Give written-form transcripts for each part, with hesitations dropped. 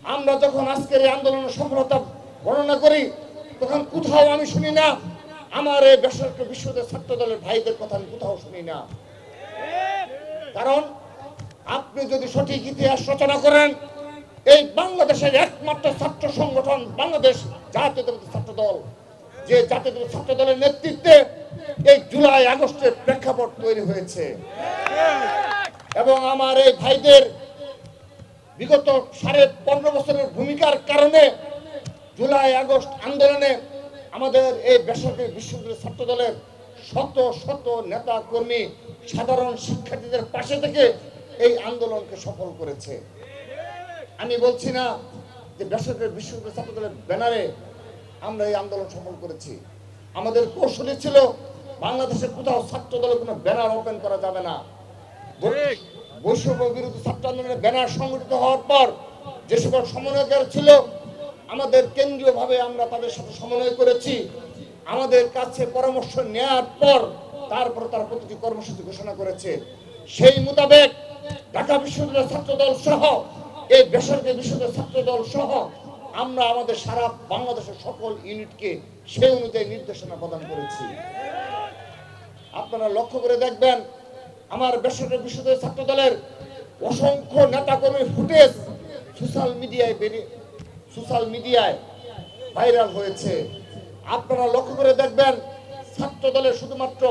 আমরা যখন আজকের এই আন্দোলনের সফলতা বর্ণনা করি তখন কোথাও আমি শুনি না আমার এই বেসরকারি বিশ্ববিদ্যালয় ছাত্র দলের ভাইদের কথা আমি কোথাও শুনি না। কারণ আপনি যদি সঠিক ইতিহাস রচনা করেন, এই বাংলাদেশের একমাত্র ছাত্র সংগঠন বাংলাদেশ জাতীয়তাবাদী ছাত্র দল, যে জাতীয়তাবাদী ছাত্র দলের নেতৃত্বে এই জুলাই আগস্টের প্রেক্ষাপট তৈরি হয়েছে। এবং আমার এই ভাইদের বিগত 15.5 বছরের ভূমিকার কারণে জুলাই আগস্ট আন্দোলনে আমাদের এই বেসরকারি বিশ্ববিদ্যালয় ছাত্র দলের শত শত নেতা কর্মী সাধারণ শিক্ষার্থীদের পাশে থেকে এই আন্দোলনকে সফল করেছে। আমি বলছি না যে বেসরকারি বিশ্ববিদ্যালয় ছাত্র দলের ব্যানারে আমরা এই আন্দোলন সফল করেছি। আমাদের কৌশলী ছিল বাংলাদেশে কোথাও ছাত্র দলের কোনো ব্যানার ওপেন করা যাবে না। বৈষম্য বিরোধী ছাত্র আন্দোলনের ব্যানার সংগঠিত হওয়ার পর যে সকল সমন্বয়কারী ছিল আমাদের কেন্দ্রীয়ভাবে আমরা তাদের সাথে সমন্বয় করেছি। আমাদের কাছে পরামর্শ নেওয়ার পর তারপর তারা প্রতিটি কর্মসূচি ঘোষণা করেছে। সেই মোতাবেক ঢাকা বিশ্ববিদ্যালয় ছাত্র দল সহ এই বেসরকারি বিশ্ববিদ্যালয় ছাত্র দল সহ আমরা আমাদের সারা বাংলাদেশের সকল ইউনিটকে সেই অনুযায়ী নির্দেশনা প্রদান করেছি। আপনারা লক্ষ্য করে দেখবেন আমার বেসরকারি বিশ্ববিদ্যালয় ছাত্র দলের অসংখ্য নেতাকর্মীর ফুটেজ সোশ্যাল মিডিয়ায় ভাইরাল হয়েছে। আপনারা লক্ষ্য করে দেখবেন ছাত্র দলের শুধুমাত্র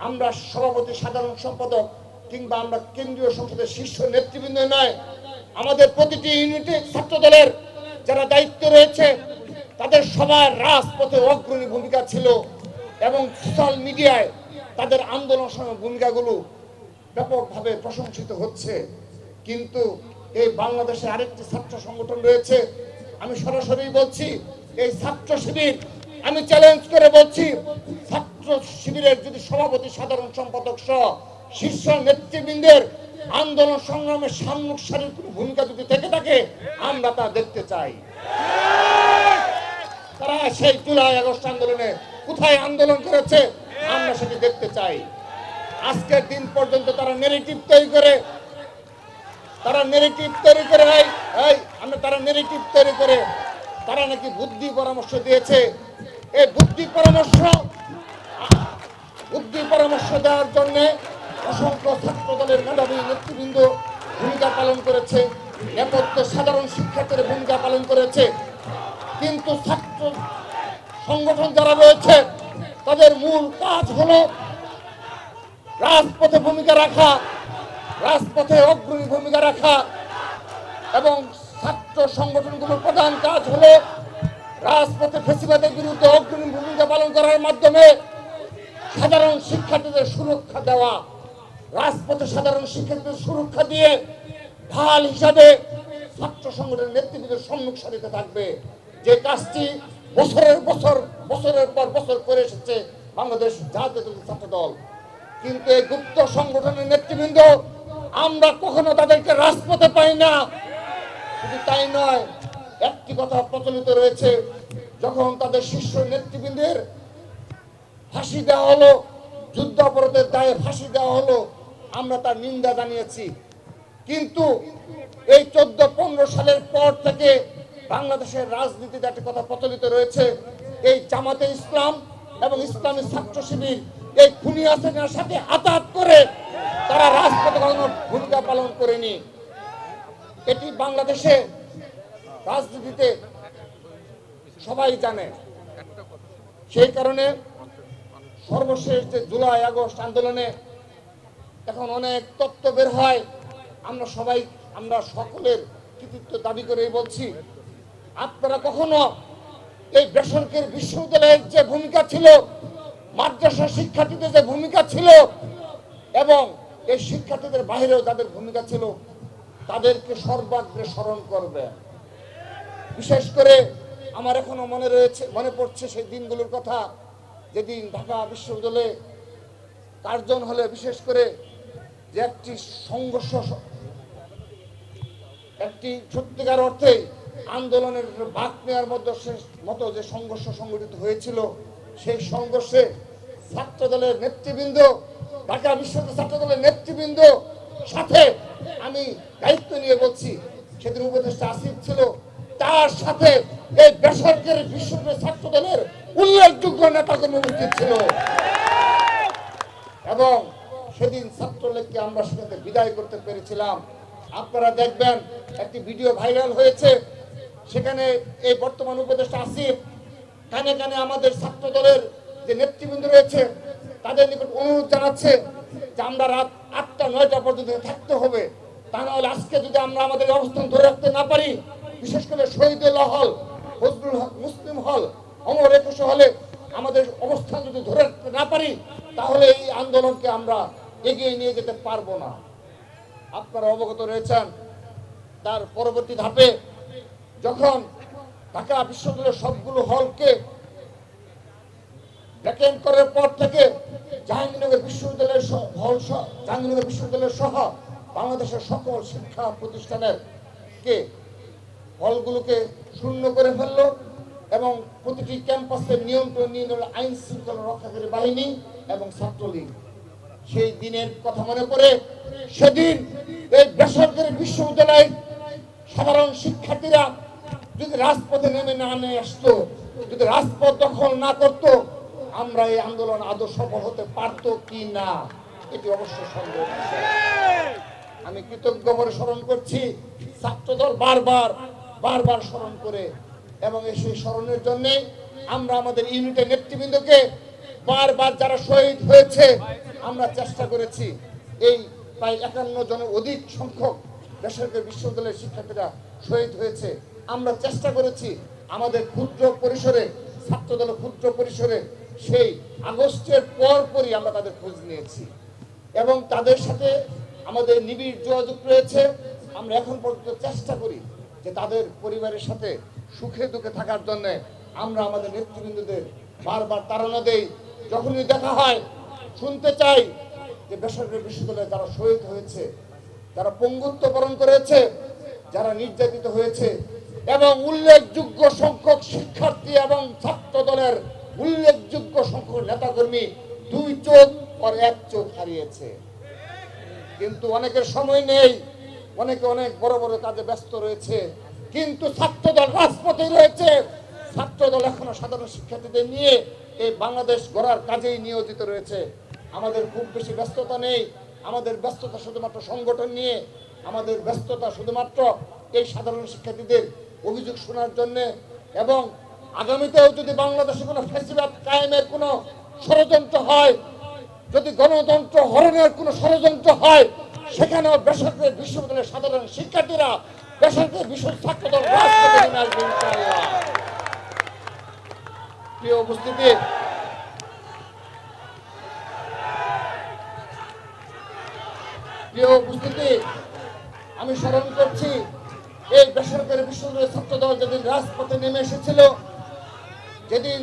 আমরা সভাপতি, সাধারণ সম্পাদক কিংবা আমরা কেন্দ্রীয় সংসদের শীর্ষ নেতৃবৃন্দ নয়, আমাদের প্রতিটি ইউনিটে ছাত্র দলের যারা দায়িত্ব রয়েছে তাদের সবার রাজপথে অগ্রণী ভূমিকা ছিল এবং সোশ্যাল মিডিয়ায় তাদের আন্দোলন সময় ভূমিকাগুলো ব্যাপকভাবে প্রশংসিত হচ্ছে। কিন্তু এই বাংলাদেশে আরেকটি ছাত্র সংগঠন রয়েছে, আমি সরাসরি বলছি এই ছাত্র শিবির, আমি চ্যালেঞ্জ করে বলছি ছাত্র শিবিরের যদি সভাপতি, সাধারণ সম্পাদক সহ শীর্ষ নেতৃবৃন্দের আন্দোলন সংগ্রামে সম্মুখ সারির কোনো ভূমিকা যদি থেকে থাকে আমরা তা দেখতে চাই। তারা সেই জুলাই আগস্ট আন্দোলনে কোথায় আন্দোলন করেছে আমরা সেটি দেখতে চাই। আজকের দিন পর্যন্ত তারা নেগেটিভ তৈরি করে তারা নাকি বুদ্ধি পরামর্শ দিয়েছে। এই বুদ্ধি পরামর্শ দেওয়ার জন্য অসংখ্য ছাত্র দলের মেধাবী নেতৃবৃন্দ ভূমিকা পালন করেছে, নেপথ্যে সাধারণ শিক্ষার্থীর ভূমিকা পালন করেছে। কিন্তু ছাত্র সংগঠন যারা রয়েছে তাদের মূল কাজ হলো রাজপথে ভূমিকা রাখা, রাজপথে অগ্রণী ভূমিকা রাখা এবং ছাত্র সংগঠনগুলোর প্রধান কাজ হলো রাজপথে ফ্যাসিবাদের বিরুদ্ধে অগ্রণী ভূমিকা পালন করার মাধ্যমে সাধারণ শিক্ষার্থীদের সুরক্ষা দেওয়া। রাজপথে সাধারণ শিক্ষার্থীদের সুরক্ষা দিয়ে ঢাল হিসাবে ছাত্র সংগঠনের নেতৃবৃন্দের সম্মুখ সারিতে থাকবে, যে কাজটি বছরের পর বছর করে এসেছে বাংলাদেশ জাতীয়তাবাদী ছাত্র দল। কিন্তু এই গুপ্ত সংগঠনের নেতৃবৃন্দ আমরা কখনো তাদেরকে রাজপথে পাই না। শুধু তাই নয়, একটি কথা প্রচলিত রয়েছে, যখন তাদের শীর্ষ নেতৃবৃন্দের ফাঁসি দেওয়া হলো, যুদ্ধাপরাধের দায়ে ফাঁসি দেওয়া হলো, আমরা তার নিন্দা জানিয়েছি। কিন্তু এই 14-15 সালের পর থেকে বাংলাদেশের রাজনীতিতে একটি কথা প্রচলিত রয়েছে, এই জামাতে ইসলাম এবং ইসলামী ছাত্র শিবির এই খুনি হাসিনার সাথে আঘাত করে তারা রাজপথে কোনো ভূমিকা পালন করেনি। এটি বাংলাদেশে রাজনীতিতে সবাই জানে। সেই কারণে সর্বশেষ যে জুলাই আগস্ট আন্দোলনে এখন অনেক তথ্য বের হয়, আমরা সকলের কৃতিত্ব দাবি করে বলছি, আপনারা কখনো এই বেসরকারি বিশ্ববিদ্যালয়ের যে ভূমিকা ছিল, মাদ্রাসা শিক্ষার্থীদের যে ভূমিকা ছিল এবং এই শিক্ষার্থীদের বাইরেও যাদের ভূমিকা ছিল তাদেরকে সর্বাগ্রে স্মরণ করবে। বিশেষ করে আমার এখনো মনে পড়ছে সেই দিনগুলোর কথা, যেদিন ঢাকা বিশ্ববিদ্যালয়ে কার্জন হলে বিশেষ করে যে একটি সংঘর্ষ, একটি সত্যিকার অর্থে আন্দোলনের ভাগ নেওয়ার মতো যে সংঘর্ষ সংগঠিত হয়েছিল, সেই সংঘর্ষে ছাত্র দলের নেতৃবৃন্দ, ঢাকা বিশ্ববিদ্যালয় ছাত্র দলের নেতৃবৃন্দ সাথে আমি দায়িত্ব নিয়ে বলছি সেদিন উপদেষ্টা আসিফ ছিল, তার সাথে এই বেসরকারি বিশ্ববিদ্যালয় ছাত্র দলের উল্লেখযোগ্য নেতাকর্মী উপস্থিত ছিল এবং সেদিন ছাত্রলীগকে আমরা সেখানে বিদায় করতে পেরেছিলাম। আপনারা দেখবেন একটি ভিডিও ভাইরাল হয়েছে, সেখানে এই বর্তমান উপদেষ্টা আসিফ কানে কানে আমাদের ছাত্র দলের যে নেতৃবৃন্দ রয়েছে তাদের নিকট অনুরোধ জানাচ্ছে যে আমরা রাত 8টা-9টা পর্যন্ত থাকতে হবে, তা নাহলে আজকে যদি আমরা আমাদের অবস্থান ধরে রাখতে না পারি, বিশেষ করে শহীদুল্লাহ হল, ফজলুল হক মুসলিম হল, অমর একুশে হলে আমাদের অবস্থান যদি ধরে রাখতে না পারি, তাহলে এই আন্দোলনকে আমরা এগিয়ে নিয়ে যেতে পারবো না। আপনারা অবগত রয়েছেন, তার পরবর্তী ধাপে যখন ঢাকা বিশ্ববিদ্যালয়ের সবগুলো হলকে ভ্যাকেন্ট করার পর থেকে জাহাঙ্গীরনগর বিশ্ববিদ্যালয়ের সহ বাংলাদেশের সকল শিক্ষা প্রতিষ্ঠানের হলগুলোকে শূন্য করে ফেললো এবং প্রতিটি ক্যাম্পাসের নিয়ন্ত্রণ নিয়ে নিল আইন শৃঙ্খলা রক্ষাকারী বাহিনী এবং ছাত্রলীগ। সেই দিনের কথা মনে পড়ে, সেদিন এই বেসরকারি বিশ্ববিদ্যালয়ের সাধারণ শিক্ষার্থীরা যদি রাজপথে নেমে না আসতো, যদি রাজপথ দখল না করত, আমরা এই আন্দোলন আদৌ সফল হতে পারত কি না, এটি অবশ্যই সন্দেহ। আমি কৃতজ্ঞ করে স্মরণ করছি ছাত্রদল বারবার স্মরণ করে, এবং সেই স্মরণের জন্য আমরা আমাদের ইউনিটের নেতৃবৃন্দকে বারবার যারা শহীদ হয়েছে আমরা চেষ্টা করেছি। এই প্রায় 51 জনের অধিক সংখ্যক বেসরকারি বিশ্ববিদ্যালয়ের শিক্ষার্থীরা শহীদ হয়েছে। আমরা চেষ্টা করেছি আমাদের ক্ষুদ্র পরিসরে, ছাত্রদল ক্ষুদ্র পরিসরে সেই আগস্টের পরপরই আমরা তাদের খোঁজ নিয়েছি এবং তাদের সাথে আমাদের নিবিড় যোগাযোগ রয়েছে। আমরা এখন পর্যন্ত চেষ্টা করি যে তাদের পরিবারের সাথে সুখে দুঃখে থাকার জন্য আমরা আমাদের নেতৃবৃন্দদের বারবার তাড়না দেই। যখনই দেখা হয় শুনতে চাই যে বেসরকারি বিশ্ববিদ্যালয়ে যারা শহীদ হয়েছে, যারা পঙ্গুত্ব বরণ করেছে, যারা নির্যাতিত হয়েছে এবং উল্লেখযোগ্য সংখ্যক শিক্ষার্থী এবং ছাত্র দলের উল্লেখযোগ্য সংখ্যক নেতাকর্মী 2 চোখ আর 1 চোখ হারিয়েছে। কিন্তু অনেকের সময় নেই, অনেকে অনেক বড় বড় কাজে ব্যস্ত রয়েছে, কিন্তু ছাত্রদল রাজপথে রয়েছে। ছাত্রদল এখনো সাধারণ শিক্ষার্থীদের নিয়ে এই বাংলাদেশ গড়ার কাজেই নিয়োজিত রয়েছে। আমাদের খুব বেশি ব্যস্ততা নেই, আমাদের ব্যস্ততা শুধুমাত্র সংগঠন নিয়ে, আমাদের ব্যস্ততা শুধুমাত্র এই সাধারণ শিক্ষার্থীদের অভিযোগ শোনার জন্য। এবং আগামীতেও যদি বাংলাদেশে কোনো ফ্যাসিবাদ কায়েমের কোনো ষড়যন্ত্র হয়, যদি গণতন্ত্র হরণের কোনো ষড়যন্ত্র হয়, সেখানেও বেসরকারি বিশ্ববিদ্যালয়ের সাধারণ শিক্ষার্থীরা বেসরকারি বিশ্ববিদ্যালয় ছাত্রদল রাজপথে নেমে আসবে ইনশাআল্লাহ। প্রিয় উপস্থিতি, আমি স্মরণ করছি এই বেসরকারি বিশ্ববিদ্যালয়ের ছাত্রদল যেদিন রাজপথে নেমে এসেছিল, যেদিন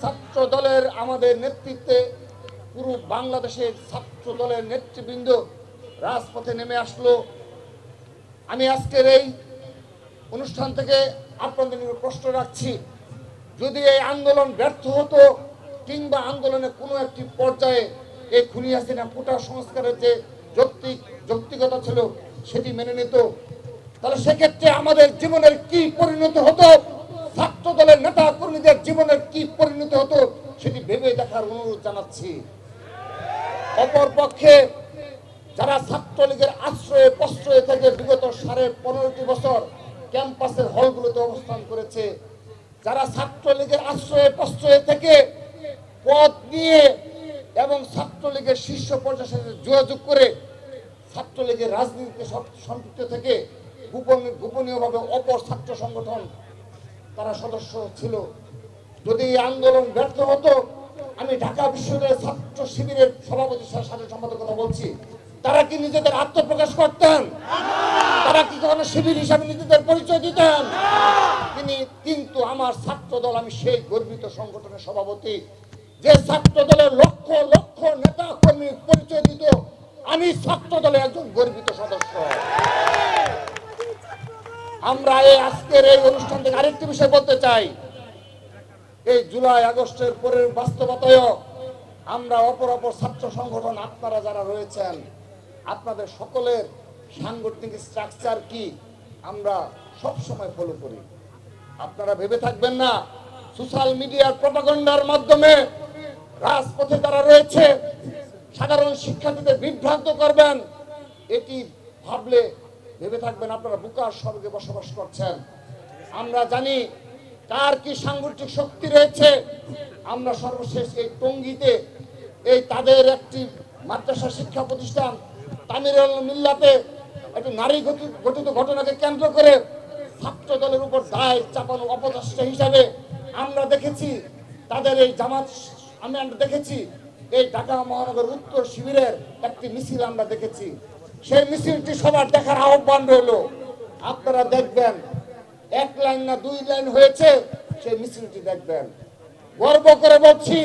ছাত্রদলের আমাদের নেতৃত্বে পুরো বাংলাদেশের ছাত্রদলের নেতৃবৃন্দ রাজপথে নেমে আসলো, আমি আজকের এই অনুষ্ঠান থেকে আপনাদের প্রশ্ন রাখছি, যদি এই আন্দোলন ব্যর্থ হতো কিংবা আন্দোলনের কোনো একটি পর্যায়ে এই খুনি হাসিনা কোটা সংস্কারের যে যৌক্তিকতা ছিল সেটি মেনে নিত, তাহলে সেক্ষেত্রে আমাদের জীবনের কি পরিণত হতো, ছাত্র দলের নেতা কর্মীদের জীবনের কি পরিণত হতো সেটি ভেবে দেখার অনুরোধ জানাচ্ছি। অপরপক্ষে যারা ছাত্রলীগের আশ্রয়ে প্রশ্রয়ে থেকে বিগত 15.5 বছর ক্যাম্পাসের হলগুলোতে অবস্থান করেছে, যারা ছাত্রলীগের আশ্রয়ে প্রশ্রয়ে থেকে পদ নিয়ে এবং ছাত্রলীগের শীর্ষ পর্যায়ের সাথে যোগাযোগ করে ছাত্রলীগের রাজনীতিতে সম্পৃক্ত থেকে গোপনীয়ভাবে অপর ছাত্র সংগঠন তারা সদস্য ছিল, যদি এই আন্দোলন ব্যর্থ হতো, আমি ঢাকা বিশ্ববিদ্যালয়ের ছাত্র শিবিরের সভাপতির সাথে সম্পাদক কথা বলছি, তারা কি নিজেদের আত্মপ্রকাশ করতেন? তারা কি কখনো শিবির হিসাবে নিজেদের পরিচয় দিতেন? কিন্তু আমার ছাত্র দল, আমি সেই গর্বিত সংগঠনের সভাপতি যে ছাত্র দলের লক্ষ লক্ষ নেতা কর্মী পরিচয় দিত, আমি ছাত্র দলের একজন গর্বিত সদস্য। আমরা এই আজকের এই অনুষ্ঠান থেকে আরেকটি বিষয় বলতে চাই, এই জুলাই আগস্টের পরের বাস্তবতায়ও আমরা অপর ছাত্র সংগঠন আপনারা যারা রয়েছেন, আপনাদের সকলের সাংগঠনিক স্ট্রাকচার কি আমরা সব সময় ফলো করি। আপনারা ভেবে থাকবেন না সোশ্যাল মিডিয়ার প্রপাগান্ডার মাধ্যমে রাজপথে যারা রয়েছে সাধারণ শিক্ষার্থীদের বিভ্রান্ত করবেন, এটি ভাবলে ভেবে থাকবেন আপনারা বোকার স্বর্গে বসবাস করছেন। আমরা জানি কার কি সাংগঠনিক শক্তি রয়েছে। আমরা সর্বশেষ এই টঙ্গীতে এই তাদের একটি মাদ্রাসা শিক্ষা প্রতিষ্ঠান তামিরুল মিল্লাতে একটি নারী গঠিত ঘটনাকে কেন্দ্র করে ছাত্র দলের উপর দায় চাপানো অপচেষ্টা হিসাবে আমরা দেখেছি তাদের এই জামাত, আমরা দেখেছি এই ঢাকা মহানগর উত্তর শিবিরের একটি মিছিল আমরা দেখেছি। সেই মিছিলটি সবার দেখার আহ্বান রইল। আপনারা দেখবেন, এক লাইন না দুই লাইন হয়েছে, সেই মিছিলটি দেখবেন। গর্ব করে বলছি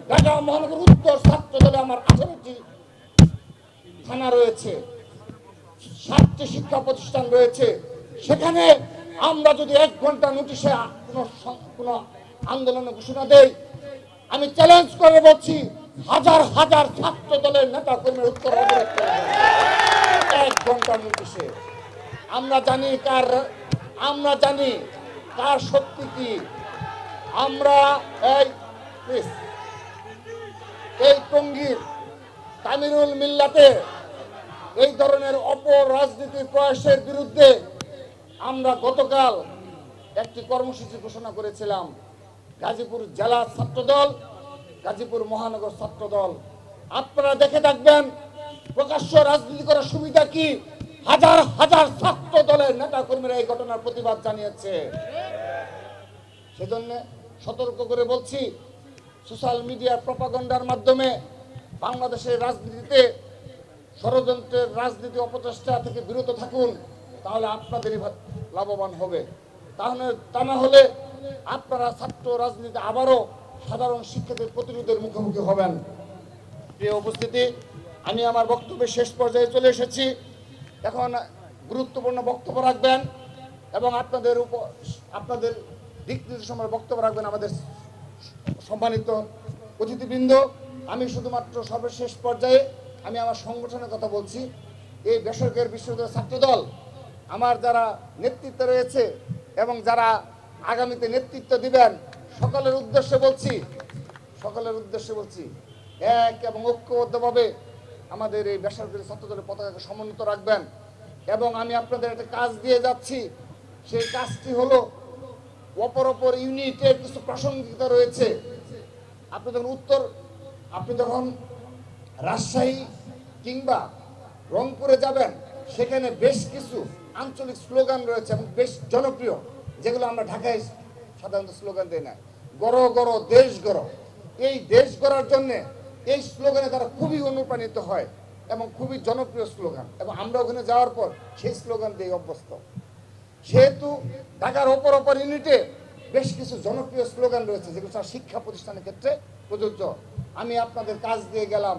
ঢাকা মহানগর উত্তর ছাত্র দলে আমার 18টি থানা রয়েছে, 7টি শিক্ষা প্রতিষ্ঠান রয়েছে। সেখানে আমরা যদি 1 ঘন্টা নোটিশে কোনো আন্দোলনের ঘোষণা দেই, আমি চ্যালেঞ্জ করে বলছি হাজার হাজার ছাত্র দলের নেতা কর্মীর উত্তর অবরোধ করবে 1 ঘন্টা নোটিশে। আমরা জানি কার শক্তি কি। আমরা এই টঙ্গীর তামিরুল মিল্লাতে এই ধরনের অপরাজনীতির প্রয়াসের বিরুদ্ধে আমরা গতকাল একটি কর্মসূচি ঘোষণা করেছিলাম। গাজীপুর জেলা ছাত্রদল, গাজীপুর মহানগর ছাত্রদল, আপনারা দেখে থাকবেন প্রকাশ্য রাজনীতি করার সুবিধা কি। হাজার হাজার ছাত্র দলের নেতা কর্মীরা এই ঘটনার প্রতিবাদ জানিয়েছে। সেজন্য সতর্ক করে বলছি, সোশ্যাল মিডিয়ার প্রপাগান্ডার মাধ্যমে বাংলাদেশের রাজনীতিতে ষড়যন্ত্রের রাজনীতি অপচেষ্টা থেকে বিরত থাকুন, তাহলে আপনাদেরই লাভবান হবে। তা না হলে আপনারা ছাত্র রাজনীতি আবারও সাধারণ শিক্ষার্থীদের প্রতিরোধের মুখোমুখি হবেন। প্রিয় উপস্থিতি, আমি আমার বক্তব্যের শেষ পর্যায়ে চলে এসেছি। এখন গুরুত্বপূর্ণ বক্তব্য রাখবেন এবং আপনাদের দিক নির্দেশনার বক্তব্য রাখবেন আমাদের সম্মানিত অতিথিবৃন্দ। আমি শুধুমাত্র সর্বশেষ পর্যায়ে আমি আমার সংগঠনের কথা বলছি। এই বেসরকারি বিশ্ববিদ্যালয় ছাত্রদল আমার যারা নেতৃত্ব রয়েছে এবং যারা আগামীতে নেতৃত্ব দিবেন, সকলের উদ্দেশ্যে বলছি এক এবং ঐক্যবদ্ধভাবে আমাদের এই বেসরকারি ছাত্রদলের পতাকাকে সমুন্নত রাখবেন। এবং আমি আপনাদের একটা কাজ দিয়ে যাচ্ছি, সেই কাজটি হলো অপর ইউনিটের কিছু প্রাসঙ্গিকতা রয়েছে। আপনি যখন রাজশাহী কিংবা রংপুরে যাবেন, সেখানে বেশ কিছু আঞ্চলিক স্লোগান রয়েছে এবং বেশ জনপ্রিয়, যেগুলো আমরা ঢাকায় সাধারণত স্লোগান দেই না। গড় গড় দেশ গড়, এই দেশ গড়ার জন্যে এই স্লোগানে তারা খুবই অনুপ্রাণিত হয় এবং খুবই জনপ্রিয় স্লোগান, এবং আমরা ওখানে যাওয়ার পর সেই স্লোগান দিয়ে অভ্যস্ত। সেহেতু ঢাকার অপর ইউনিটে বেশ কিছু জনপ্রিয় স্লোগান রয়েছে, যেগুলো শিক্ষা প্রতিষ্ঠানের ক্ষেত্রে প্রযোজ্য। আমি আপনাদের কাজ দিয়ে গেলাম,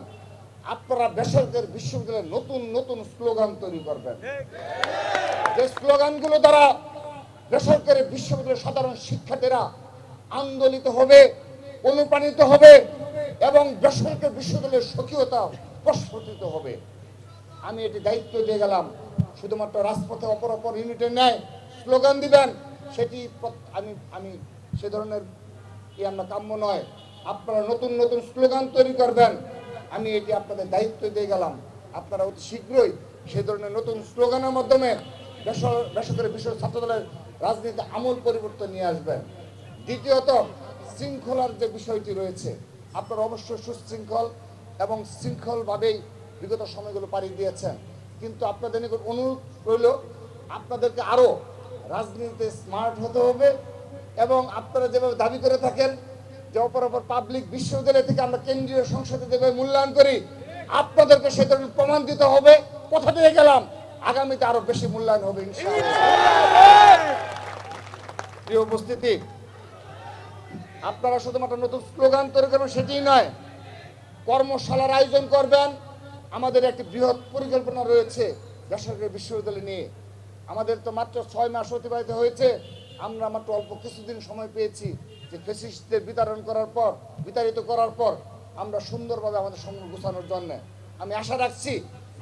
আপনারা বেসরকারি বিশ্ববিদ্যালয়ে নতুন নতুন স্লোগান তৈরি করবেন, যে স্লোগানগুলো দ্বারা বেসরকারি বিশ্ববিদ্যালয়ের সাধারণ শিক্ষার্থীরা আন্দোলিত হবে, অনুপ্রাণিত হবে এবং বেসরকারি বিশ্ববিদ্যালয়ের স্বকীয়তা প্রস্ফুটিত হবে। আমি এটি দায়িত্ব দিয়ে গেলাম। শুধুমাত্র রাজপথে অপর ইউনিটের ন্যায় স্লোগান দিবেন, সেটি আমি সে ধরনের আমরা কাম্য নয়। আপনারা নতুন নতুন স্লোগান তৈরি করবেন, আমি এটি আপনাদের দায়িত্ব দিয়ে গেলাম। আপনারা অতি শীঘ্রই সে ধরনের নতুন স্লোগানের মাধ্যমে বেসরকারি বিশ্ব ছাত্রদলের রাজনীতিতে আমূল পরিবর্তন নিয়ে আসবেন। দ্বিতীয়ত, শৃঙ্খলার যে বিষয়টি রয়েছে, আপনারা অবশ্যই সুশৃঙ্খল এবং শৃঙ্খলভাবেই বিগত সময়গুলো পাড়ি দিয়েছেন, কিন্তু আপনাদের নিকট অনুরোধ রইল আপনাদেরকে আরও রাজনীতিতে স্মার্ট হতে হবে। এবং আপনারা যেভাবে দাবি করে থাকেন যে অপর পাবলিক বিশ্ববিদ্যালয় থেকে আমরা কেন্দ্রীয় সংসদে যেভাবে মূল্যায়ন করি, আপনাদেরকে সে ধরনের প্রমাণ দিতে হবে। কথা দিয়ে গেলাম, আগামীতে আরো বেশি মূল্যায়ন হবে ইনশাআল্লাহ। প্রিয় উপস্থিতি, আপনারা শুধুমাত্র নতুন স্লোগান তৈরি করবেন সেটিই নয়, কর্মশালার আয়োজন করবেন। আমাদের একটি বৃহৎ পরিকল্পনা রয়েছে বেসরকারি বিশ্ববিদ্যালয় নিয়ে। আমাদের তো মাত্র 6 মাস অতিবাহিত হয়েছে, আমরা মাত্র অল্প কিছুদিন সময় পেয়েছি যে ফেসিস্টদের বিতাড়িত করার পর আমরা সুন্দরভাবে আমাদের সঙ্গে গোছানোর জন্য। আমি আশা রাখছি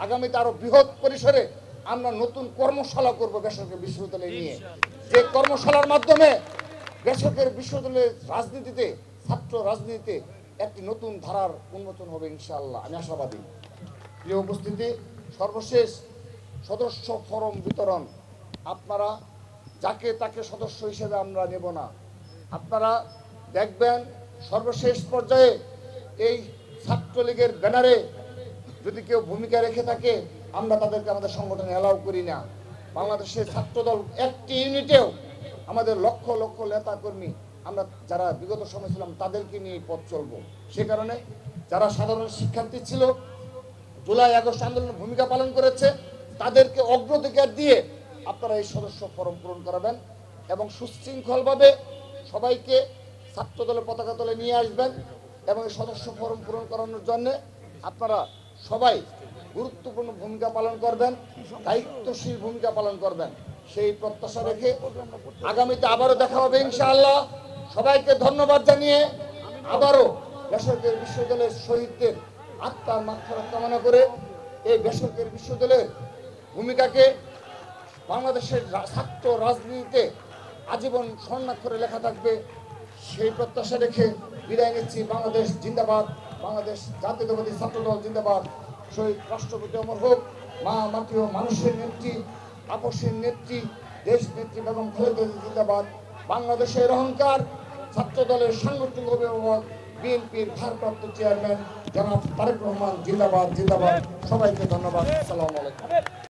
আগামীতে আরো বৃহৎ পরিসরে আমরা নতুন কর্মশালা করব বেসরকারি বিশ্ববিদ্যালয় নিয়ে, যে কর্মশালার মাধ্যমে বেসরকারি বিশ্ববিদ্যালয়ের রাজনীতিতে, ছাত্র রাজনীতিতে একটি নতুন ধারার উন্মোচন হবে ইনশাআল্লাহ, আমি আশাবাদী। প্রিয় উপস্থিতি, সর্বশেষ সদস্য ফরম বিতরণ। আপনারা যাকে তাকে সদস্য হিসেবে আমরা নেব না। আপনারা দেখবেন সর্বশেষ পর্যায়ে এই ছাত্রলীগের ব্যানারে যদি কেউ ভূমিকা রেখে থাকে, আমরা তাদেরকে আমাদের সংগঠনে অ্যালাউ করি না। বাংলাদেশের ছাত্রদল একটি ইউনিটেও আমাদের লক্ষ লক্ষ নেতা কর্মী, আমরা যারা বিগত সময় ছিলাম তাদেরকে নিয়ে পথ চলবো। সে কারণে যারা সাধারণ শিক্ষার্থী ছিল, জুলাই আগস্ট আন্দোলনে ভূমিকা পালন করেছে, তাদেরকে অগ্রাধিকার দিয়ে আপনারা এই সদস্য ফরম পূরণ করাবেন এবং সুশৃঙ্খলভাবে সবাইকে ছাত্রদলের পতাকা তলে নিয়ে আসবেন এবং এই সদস্য ফরম পূরণ করানোর জন্য আপনারা সবাই গুরুত্বপূর্ণ ভূমিকা পালন করবেন, দায়িত্বশীল ভূমিকা পালন করবেন। সেই প্রত্যাশা রেখে আগামীতে আবারও দেখা হবে ইনশাআল্লাহ। সবাইকে ধন্যবাদ জানিয়ে আবারও বেসরকারি বিশ্ববিদ্যালয়ের শহীদদের আত্মার মাগফিরাত কামনা করে এই বেসরকারি বিশ্ববিদ্যালয়ের ভূমিকাকে বাংলাদেশের ছাত্র রাজনীতিতে আজীবন স্বর্ণাক্ষরে লেখা থাকবে, সেই প্রত্যাশা রেখে বিদায় নিচ্ছি। বাংলাদেশ জিন্দাবাদ, বাংলাদেশ জাতীয়তাবাদী ছাত্রদল জিন্দাবাদ। শহীদ রাষ্ট্রপতি অমর হোক, মা মাটি ও মানুষের নেত্রী, আপসের নেত্রী, দেশ নেত্রী বেগম খালেদা জিন্দাবাদ। বাংলাদেশের অহংকার, ছাত্রদলের সাংগঠনিক অভিভাবক, বিএনপির ভারপ্রাপ্ত চেয়ারম্যান জনাব তারেক রহমান জিন্দাবাদ জিন্দাবাদ। সবাইকে ধন্যবাদ। আসসালামু আলাইকুম।